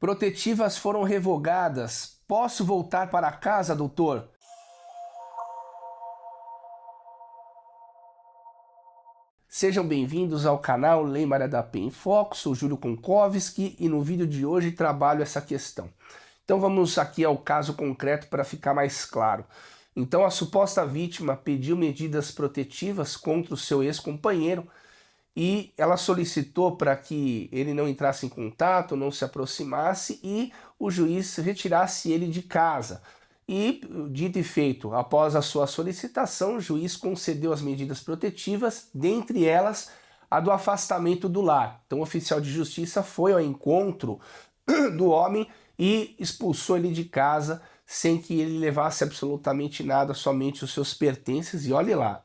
Protetivas foram revogadas. Posso voltar para casa, doutor? Sejam bem-vindos ao canal Lei Maria da Penha em Foco. Sou Júlio Konkowski e no vídeo de hoje trabalho essa questão. Então vamos aqui ao caso concreto para ficar mais claro. Então a suposta vítima pediu medidas protetivas contra o seu ex-companheiro e ela solicitou para que ele não entrasse em contato, não se aproximasse e o juiz retirasse ele de casa. E, dito e feito, após a sua solicitação, o juiz concedeu as medidas protetivas, dentre elas a do afastamento do lar. Então o oficial de justiça foi ao encontro do homem e expulsou ele de casa sem que ele levasse absolutamente nada, somente os seus pertences, e olhe lá.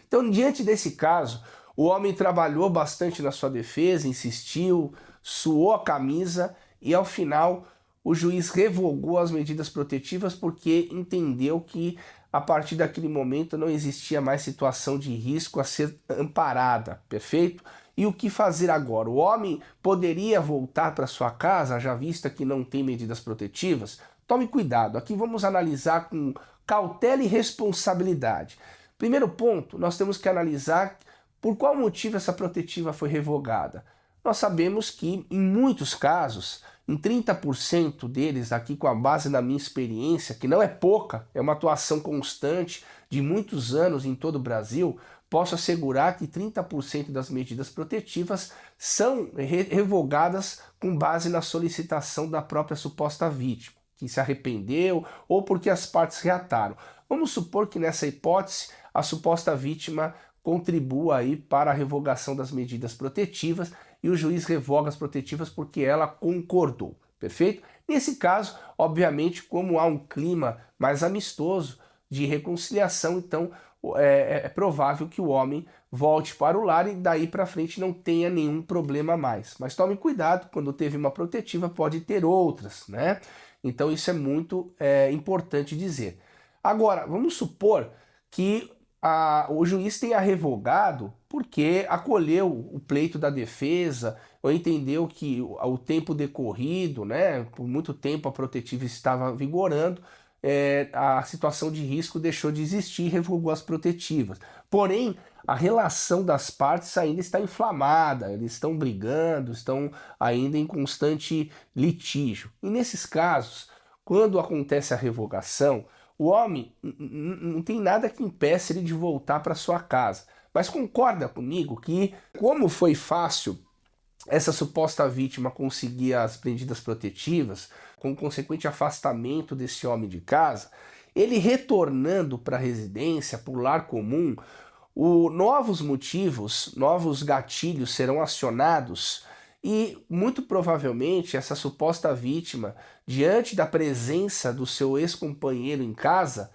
Então, diante desse caso, o homem trabalhou bastante na sua defesa, insistiu, suou a camisa e, ao final, o juiz revogou as medidas protetivas porque entendeu que, a partir daquele momento, não existia mais situação de risco a ser amparada, perfeito? E o que fazer agora? O homem poderia voltar para sua casa, já vista que não tem medidas protetivas? Tome cuidado, aqui vamos analisar com cautela e responsabilidade. Primeiro ponto, nós temos que analisar por qual motivo essa protetiva foi revogada. Nós sabemos que, em muitos casos, em 30% deles, aqui com a base na minha experiência, que não é pouca, é uma atuação constante de muitos anos em todo o Brasil, posso assegurar que 30% das medidas protetivas são revogadas com base na solicitação da própria suposta vítima, que se arrependeu ou porque as partes reataram. Vamos supor que nessa hipótese a suposta vítima contribua aí para a revogação das medidas protetivas e o juiz revoga as protetivas porque ela concordou, perfeito? Nesse caso, obviamente, como há um clima mais amistoso de reconciliação, então é provável que o homem volte para o lar e daí para frente não tenha nenhum problema mais. Mas tome cuidado, quando teve uma protetiva pode ter outras, né? Então isso é muito importante dizer. Agora, vamos supor que o juiz tenha revogado porque acolheu o pleito da defesa ou entendeu que o tempo decorrido, né, por muito tempo a protetiva estava vigorando, a situação de risco deixou de existir e revogou as protetivas. Porém, a relação das partes ainda está inflamada, eles estão brigando, estão ainda em constante litígio. E nesses casos, quando acontece a revogação, o homem não tem nada que impeça ele de voltar para sua casa. Mas concorda comigo que, como foi fácil essa suposta vítima conseguir as medidas protetivas, com o consequente afastamento desse homem de casa, ele retornando para a residência, para o lar comum, novos motivos, novos gatilhos serão acionados e, muito provavelmente, essa suposta vítima, diante da presença do seu ex-companheiro em casa,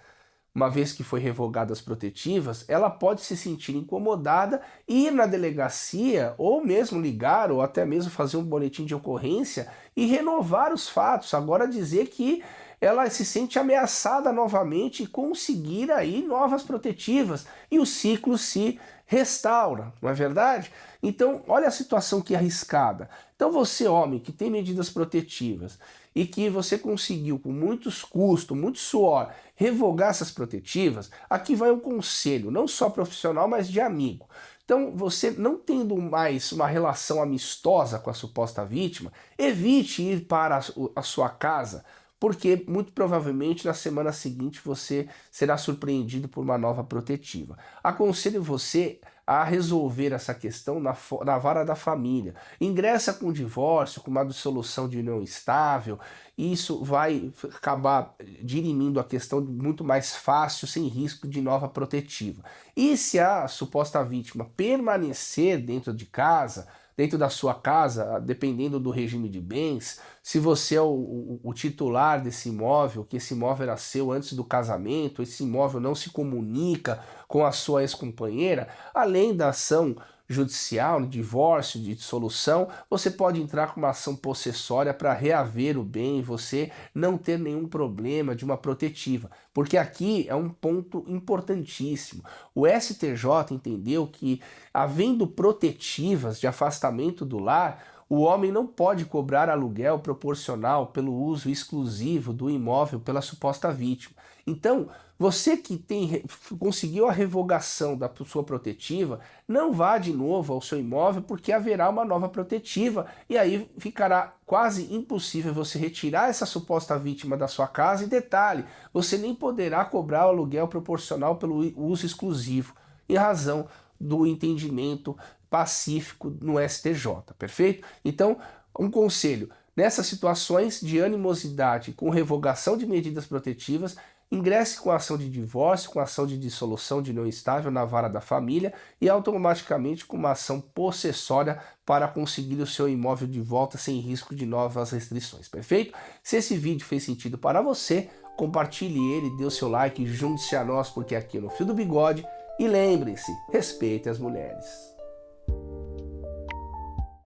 uma vez que foi revogadas as protetivas, ela pode se sentir incomodada, ir na delegacia, ou mesmo ligar, ou até mesmo fazer um boletim de ocorrência e renovar os fatos. Agora dizer que ela se sente ameaçada novamente e conseguir aí novas protetivas e o ciclo se restaura, não é verdade? Então, olha a situação que arriscada. Então você, homem, que tem medidas protetivas e que você conseguiu com muitos custos, muito suor, revogar essas protetivas, aqui vai um conselho, não só profissional, mas de amigo. Então, você não tendo mais uma relação amistosa com a suposta vítima, evite ir para a sua casa, porque muito provavelmente na semana seguinte você será surpreendido por uma nova protetiva. Aconselho você a resolver essa questão na vara da família. Ingressa com divórcio, com uma dissolução de união estável, e isso vai acabar dirimindo a questão muito mais fácil, sem risco de nova protetiva. E se a suposta vítima permanecer dentro de casa, dentro da sua casa, dependendo do regime de bens, se você é o titular desse imóvel, que esse imóvel era seu antes do casamento, esse imóvel não se comunica com a sua ex-companheira, além da ação judicial, de divórcio, de dissolução, você pode entrar com uma ação possessória para reaver o bem e você não ter nenhum problema de uma protetiva. Porque aqui é um ponto importantíssimo. O STJ entendeu que, havendo protetivas de afastamento do lar, O homem não pode cobrar aluguel proporcional pelo uso exclusivo do imóvel pela suposta vítima. Então, você que conseguiu a revogação da sua protetiva, não vá de novo ao seu imóvel porque haverá uma nova protetiva e aí ficará quase impossível você retirar essa suposta vítima da sua casa. E detalhe, você nem poderá cobrar o aluguel proporcional pelo uso exclusivo, em razão do entendimento pacífico no STJ, perfeito? Então, um conselho, nessas situações de animosidade com revogação de medidas protetivas, ingresse com ação de divórcio, com ação de dissolução de união estável na vara da família e automaticamente com uma ação possessória para conseguir o seu imóvel de volta sem risco de novas restrições, perfeito? Se esse vídeo fez sentido para você, compartilhe ele, dê o seu like, junte-se a nós porque aqui no Fio do Bigode. E lembre-se, respeite as mulheres.